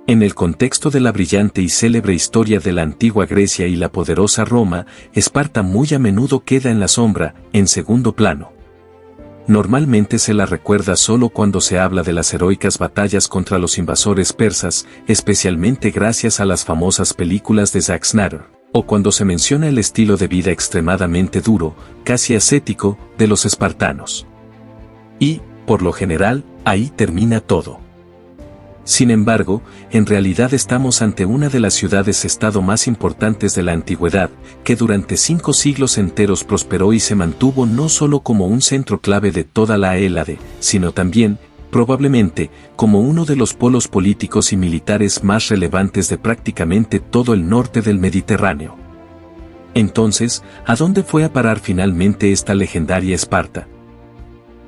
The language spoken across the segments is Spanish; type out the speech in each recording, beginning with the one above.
En el contexto de la brillante y célebre historia de la antigua Grecia y la poderosa Roma, Esparta muy a menudo queda en la sombra, en segundo plano. Normalmente se la recuerda solo cuando se habla de las heroicas batallas contra los invasores persas, especialmente gracias a las famosas películas de Zack Snyder, o cuando se menciona el estilo de vida extremadamente duro, casi ascético, de los espartanos. Y, por lo general, ahí termina todo. Sin embargo, en realidad estamos ante una de las ciudades-estado más importantes de la antigüedad, que durante 5 siglos enteros prosperó y se mantuvo no solo como un centro clave de toda la Hélade, sino también, probablemente, como uno de los polos políticos y militares más relevantes de prácticamente todo el norte del Mediterráneo. Entonces, ¿a dónde fue a parar finalmente esta legendaria Esparta?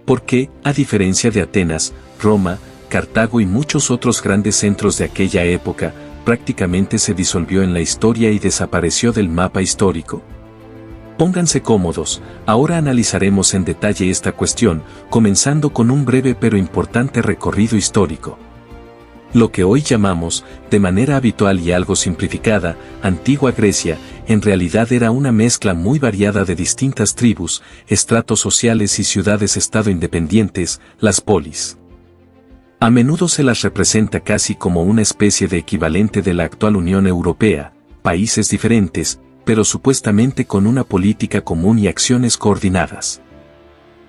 ¿Por qué, a diferencia de Atenas, Roma, Cartago y muchos otros grandes centros de aquella época, prácticamente se disolvió en la historia y desapareció del mapa histórico? Pónganse cómodos, ahora analizaremos en detalle esta cuestión, comenzando con un breve pero importante recorrido histórico. Lo que hoy llamamos, de manera habitual y algo simplificada, Antigua Grecia, en realidad era una mezcla muy variada de distintas tribus, estratos sociales y ciudades-estado independientes, las polis. A menudo se las representa casi como una especie de equivalente de la actual Unión Europea, países diferentes, pero supuestamente con una política común y acciones coordinadas.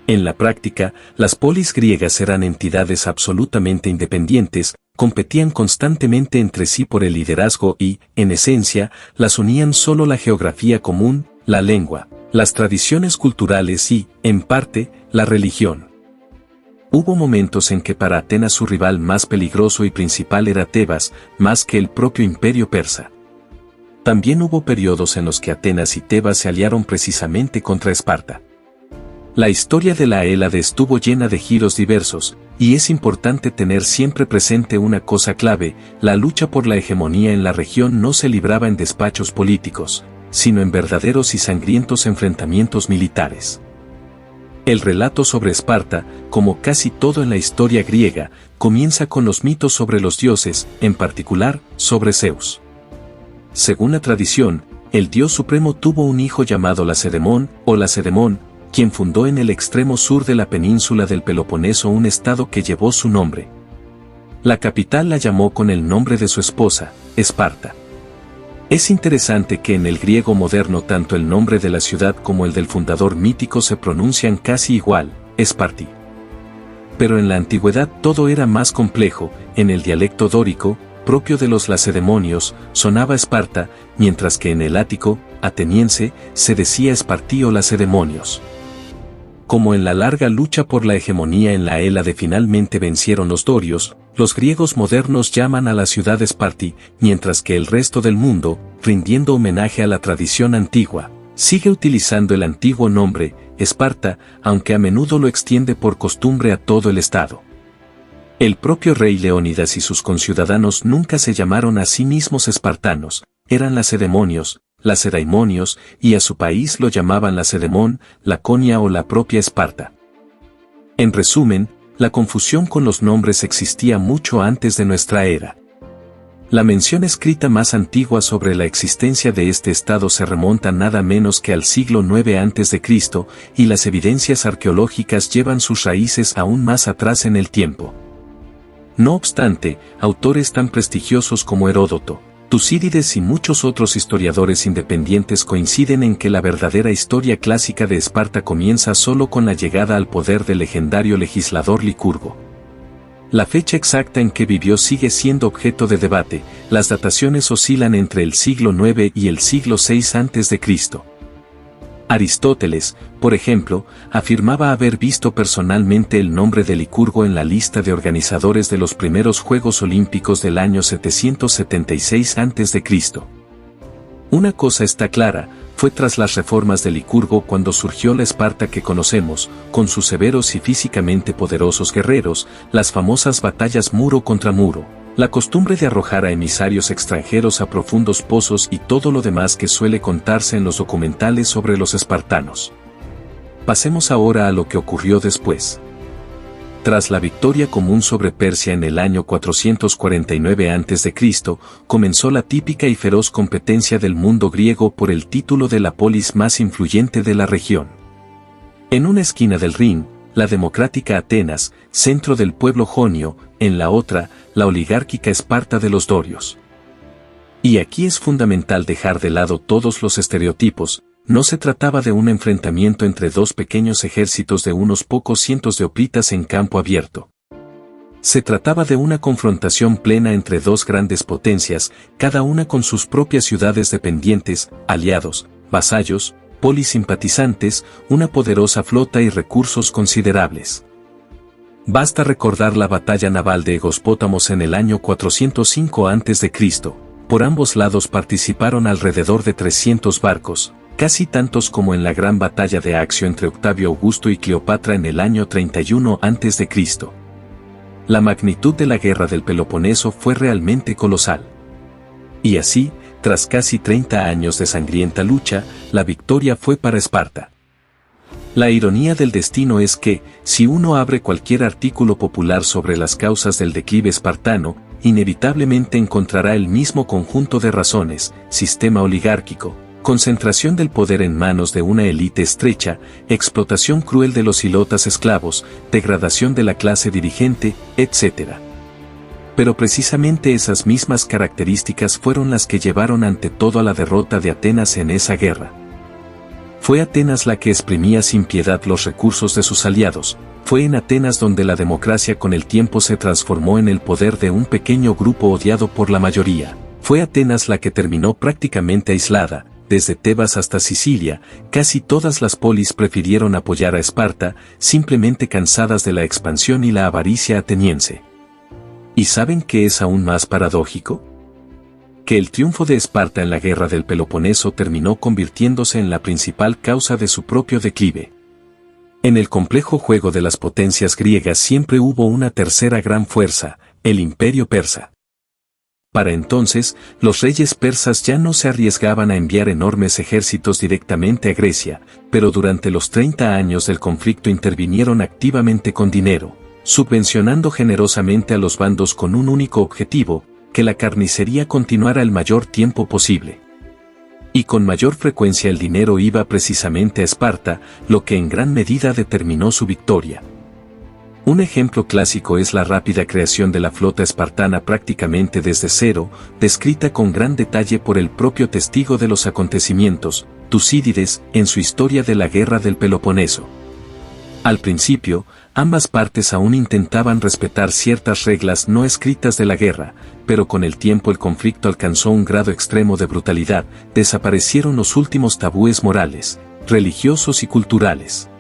En la práctica, las polis griegas eran entidades absolutamente independientes, competían constantemente entre sí por el liderazgo y, en esencia, las unían solo la geografía común, la lengua, las tradiciones culturales y, en parte, la religión. Hubo momentos en que para Atenas su rival más peligroso y principal era Tebas, más que el propio imperio persa. También hubo periodos en los que Atenas y Tebas se aliaron precisamente contra Esparta. La historia de la Hélade estuvo llena de giros diversos, y es importante tener siempre presente una cosa clave: la lucha por la hegemonía en la región no se libraba en despachos políticos, sino en verdaderos y sangrientos enfrentamientos militares. El relato sobre Esparta, como casi todo en la historia griega, comienza con los mitos sobre los dioses, en particular, sobre Zeus. Según la tradición, el dios supremo tuvo un hijo llamado Lacedemón, o Lacedemón, quien fundó en el extremo sur de la península del Peloponeso un estado que llevó su nombre. La capital la llamó con el nombre de su esposa, Esparta. Es interesante que en el griego moderno tanto el nombre de la ciudad como el del fundador mítico se pronuncian casi igual, Esparti. Pero en la antigüedad todo era más complejo. En el dialecto dórico, propio de los lacedemonios, sonaba Esparta, mientras que en el ático, ateniense, se decía Espartí o lacedemonios. Como en la larga lucha por la hegemonía en la Hélade finalmente vencieron los dorios, los griegos modernos llaman a la ciudad Esparti, mientras que el resto del mundo, rindiendo homenaje a la tradición antigua, sigue utilizando el antiguo nombre, Esparta, aunque a menudo lo extiende por costumbre a todo el estado. El propio rey Leónidas y sus conciudadanos nunca se llamaron a sí mismos espartanos, eran lacedemonios, lacedaimonios, y a su país lo llamaban Lacedemón, Laconia o la propia Esparta. En resumen, la confusión con los nombres existía mucho antes de nuestra era. La mención escrita más antigua sobre la existencia de este estado se remonta nada menos que al siglo IX a.C., y las evidencias arqueológicas llevan sus raíces aún más atrás en el tiempo. No obstante, autores tan prestigiosos como Heródoto, Tucídides y muchos otros historiadores independientes coinciden en que la verdadera historia clásica de Esparta comienza solo con la llegada al poder del legendario legislador Licurgo. La fecha exacta en que vivió sigue siendo objeto de debate, las dataciones oscilan entre el siglo IX y el siglo VI a.C. Aristóteles, por ejemplo, afirmaba haber visto personalmente el nombre de Licurgo en la lista de organizadores de los primeros Juegos Olímpicos del año 776 a.C. Una cosa está clara, fue tras las reformas de Licurgo cuando surgió la Esparta que conocemos, con sus severos y físicamente poderosos guerreros, las famosas batallas muro contra muro, la costumbre de arrojar a emisarios extranjeros a profundos pozos y todo lo demás que suele contarse en los documentales sobre los espartanos. Pasemos ahora a lo que ocurrió después. Tras la victoria común sobre Persia en el año 449 a.C., comenzó la típica y feroz competencia del mundo griego por el título de la polis más influyente de la región. En una esquina del Rin, la democrática Atenas, centro del pueblo jonio, en la otra, la oligárquica Esparta de los dorios. Y aquí es fundamental dejar de lado todos los estereotipos. No se trataba de un enfrentamiento entre dos pequeños ejércitos de unos pocos cientos de hoplitas en campo abierto. Se trataba de una confrontación plena entre dos grandes potencias, cada una con sus propias ciudades dependientes, aliados, vasallos, polis simpatizantes, una poderosa flota y recursos considerables. Basta recordar la batalla naval de Egospótamos en el año 405 a.C. Por ambos lados participaron alrededor de 300 barcos, casi tantos como en la gran batalla de Accio entre Octavio Augusto y Cleopatra en el año 31 a.C. La magnitud de la guerra del Peloponeso fue realmente colosal. Y así, tras casi 30 años de sangrienta lucha, la victoria fue para Esparta. La ironía del destino es que, si uno abre cualquier artículo popular sobre las causas del declive espartano, inevitablemente encontrará el mismo conjunto de razones: sistema oligárquico, concentración del poder en manos de una élite estrecha, explotación cruel de los hilotas esclavos, degradación de la clase dirigente, etc. Pero precisamente esas mismas características fueron las que llevaron ante todo a la derrota de Atenas en esa guerra. Fue Atenas la que exprimía sin piedad los recursos de sus aliados. Fue en Atenas donde la democracia con el tiempo se transformó en el poder de un pequeño grupo odiado por la mayoría. Fue Atenas la que terminó prácticamente aislada. Desde Tebas hasta Sicilia, casi todas las polis prefirieron apoyar a Esparta, simplemente cansadas de la expansión y la avaricia ateniense. ¿Y saben qué es aún más paradójico? Que el triunfo de Esparta en la guerra del Peloponeso terminó convirtiéndose en la principal causa de su propio declive. En el complejo juego de las potencias griegas siempre hubo una tercera gran fuerza, el imperio persa. Para entonces, los reyes persas ya no se arriesgaban a enviar enormes ejércitos directamente a Grecia, pero durante los 30 años del conflicto intervinieron activamente con dinero, subvencionando generosamente a los bandos con un único objetivo: que la carnicería continuara el mayor tiempo posible. Y con mayor frecuencia el dinero iba precisamente a Esparta, lo que en gran medida determinó su victoria. Un ejemplo clásico es la rápida creación de la flota espartana prácticamente desde cero, descrita con gran detalle por el propio testigo de los acontecimientos, Tucídides, en su historia de la guerra del Peloponeso. Al principio, ambas partes aún intentaban respetar ciertas reglas no escritas de la guerra, pero con el tiempo el conflicto alcanzó un grado extremo de brutalidad, desaparecieron los últimos tabúes morales, religiosos y culturales.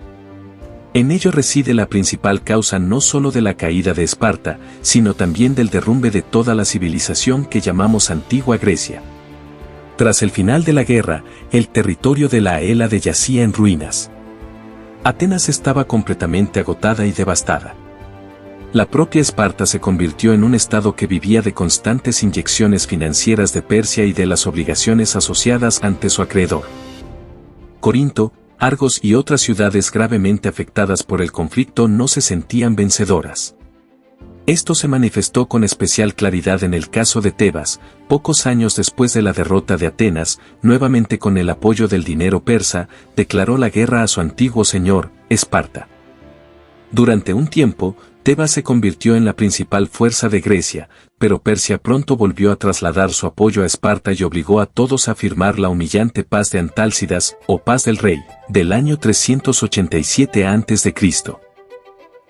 En ello reside la principal causa no solo de la caída de Esparta, sino también del derrumbe de toda la civilización que llamamos Antigua Grecia. Tras el final de la guerra, el territorio de la Hélade yacía en ruinas. Atenas estaba completamente agotada y devastada. La propia Esparta se convirtió en un estado que vivía de constantes inyecciones financieras de Persia y de las obligaciones asociadas ante su acreedor. Corinto, Argos y otras ciudades gravemente afectadas por el conflicto no se sentían vencedoras. Esto se manifestó con especial claridad en el caso de Tebas, pocos años después de la derrota de Atenas, nuevamente con el apoyo del dinero persa, declaró la guerra a su antiguo señor, Esparta. Durante un tiempo, Tebas se convirtió en la principal fuerza de Grecia, pero Persia pronto volvió a trasladar su apoyo a Esparta y obligó a todos a firmar la humillante paz de Antálcidas, o paz del rey, del año 387 a.C.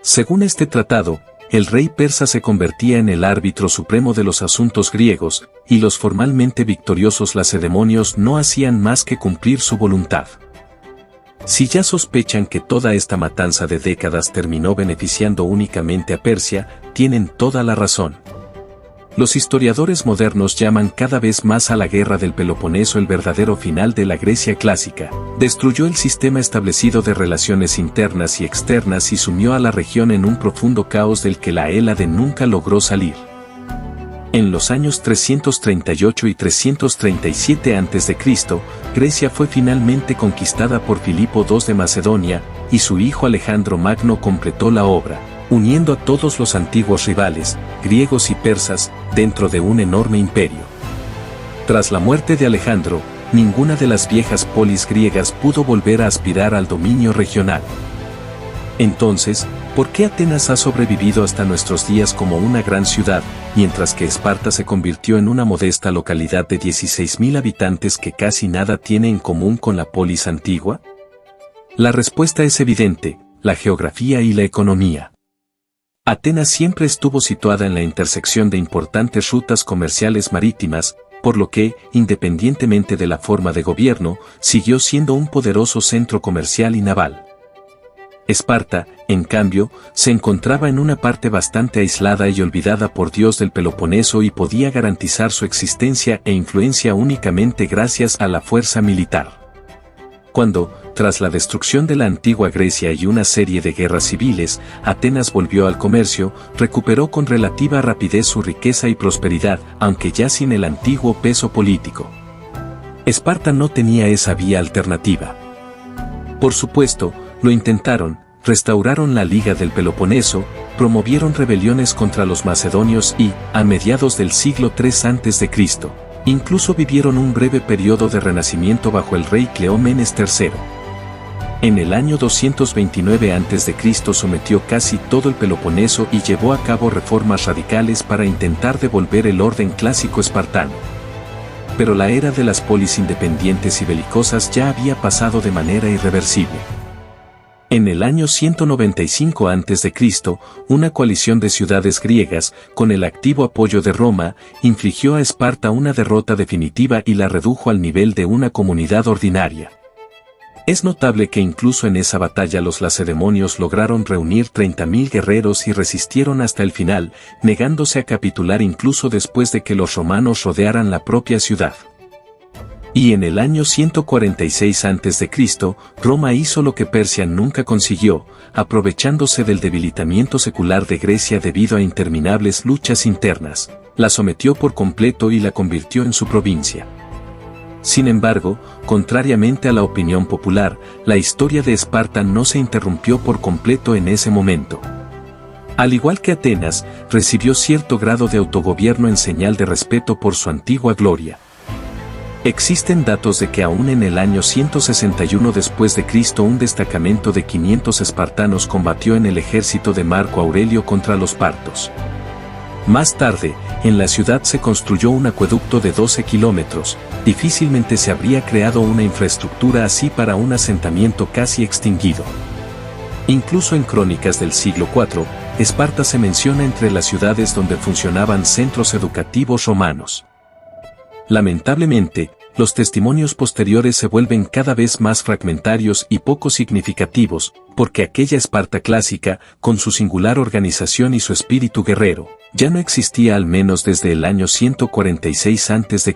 Según este tratado, el rey persa se convertía en el árbitro supremo de los asuntos griegos, y los formalmente victoriosos lacedemonios no hacían más que cumplir su voluntad. Si ya sospechan que toda esta matanza de décadas terminó beneficiando únicamente a Persia, tienen toda la razón. Los historiadores modernos llaman cada vez más a la guerra del Peloponeso el verdadero final de la Grecia clásica. Destruyó el sistema establecido de relaciones internas y externas y sumió a la región en un profundo caos del que la Hélade nunca logró salir. En los años 338 y 337 a.C., Grecia fue finalmente conquistada por Filipo II de Macedonia, y su hijo Alejandro Magno completó la obra. uniendo a todos los antiguos rivales, griegos y persas, dentro de un enorme imperio. Tras la muerte de Alejandro, ninguna de las viejas polis griegas pudo volver a aspirar al dominio regional. Entonces, ¿por qué Atenas ha sobrevivido hasta nuestros días como una gran ciudad, mientras que Esparta se convirtió en una modesta localidad de 16.000 habitantes que casi nada tiene en común con la polis antigua? La respuesta es evidente: la geografía y la economía. Atenas siempre estuvo situada en la intersección de importantes rutas comerciales marítimas, por lo que, independientemente de la forma de gobierno, siguió siendo un poderoso centro comercial y naval. Esparta, en cambio, se encontraba en una parte bastante aislada y olvidada por Dios del Peloponeso y podía garantizar su existencia e influencia únicamente gracias a la fuerza militar. Cuando, tras la destrucción de la antigua Grecia y una serie de guerras civiles, Atenas volvió al comercio, recuperó con relativa rapidez su riqueza y prosperidad, aunque ya sin el antiguo peso político. Esparta no tenía esa vía alternativa. Por supuesto, lo intentaron, restauraron la Liga del Peloponeso, promovieron rebeliones contra los macedonios y, a mediados del siglo III a.C., incluso vivieron un breve periodo de renacimiento bajo el rey Cleómenes III. En el año 229 a.C. sometió casi todo el Peloponeso y llevó a cabo reformas radicales para intentar devolver el orden clásico espartano. Pero la era de las polis independientes y belicosas ya había pasado de manera irreversible. En el año 195 a.C., una coalición de ciudades griegas, con el activo apoyo de Roma, infligió a Esparta una derrota definitiva y la redujo al nivel de una comunidad ordinaria. Es notable que incluso en esa batalla los lacedemonios lograron reunir 30.000 guerreros y resistieron hasta el final, negándose a capitular incluso después de que los romanos rodearan la propia ciudad. Y en el año 146 a.C., Roma hizo lo que Persia nunca consiguió, aprovechándose del debilitamiento secular de Grecia debido a interminables luchas internas, la sometió por completo y la convirtió en su provincia. Sin embargo, contrariamente a la opinión popular, la historia de Esparta no se interrumpió por completo en ese momento. Al igual que Atenas, recibió cierto grado de autogobierno en señal de respeto por su antigua gloria. Existen datos de que aún en el año 161 después de Cristo un destacamento de 500 espartanos combatió en el ejército de Marco Aurelio contra los partos. Más tarde, en la ciudad se construyó un acueducto de 12 kilómetros, difícilmente se habría creado una infraestructura así para un asentamiento casi extinguido. Incluso en crónicas del siglo IV, Esparta se menciona entre las ciudades donde funcionaban centros educativos romanos. Lamentablemente, los testimonios posteriores se vuelven cada vez más fragmentarios y poco significativos, porque aquella Esparta clásica, con su singular organización y su espíritu guerrero, ya no existía al menos desde el año 146 a.C.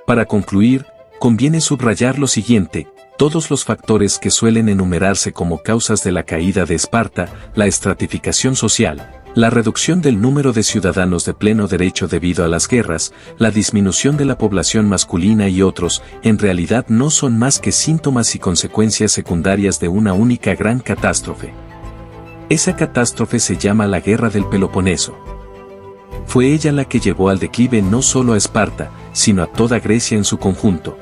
Para concluir, conviene subrayar lo siguiente: todos los factores que suelen enumerarse como causas de la caída de Esparta, la estratificación social, la reducción del número de ciudadanos de pleno derecho debido a las guerras, la disminución de la población masculina y otros, en realidad no son más que síntomas y consecuencias secundarias de una única gran catástrofe. Esa catástrofe se llama la Guerra del Peloponeso. Fue ella la que llevó al declive no solo a Esparta, sino a toda Grecia en su conjunto.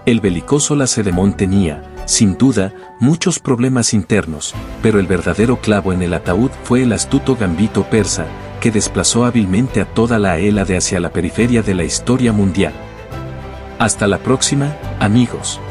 El belicoso Lacedemón tenía, sin duda, muchos problemas internos, pero el verdadero clavo en el ataúd fue el astuto gambito persa, que desplazó hábilmente a toda la Hélade hacia la periferia de la historia mundial. Hasta la próxima, amigos.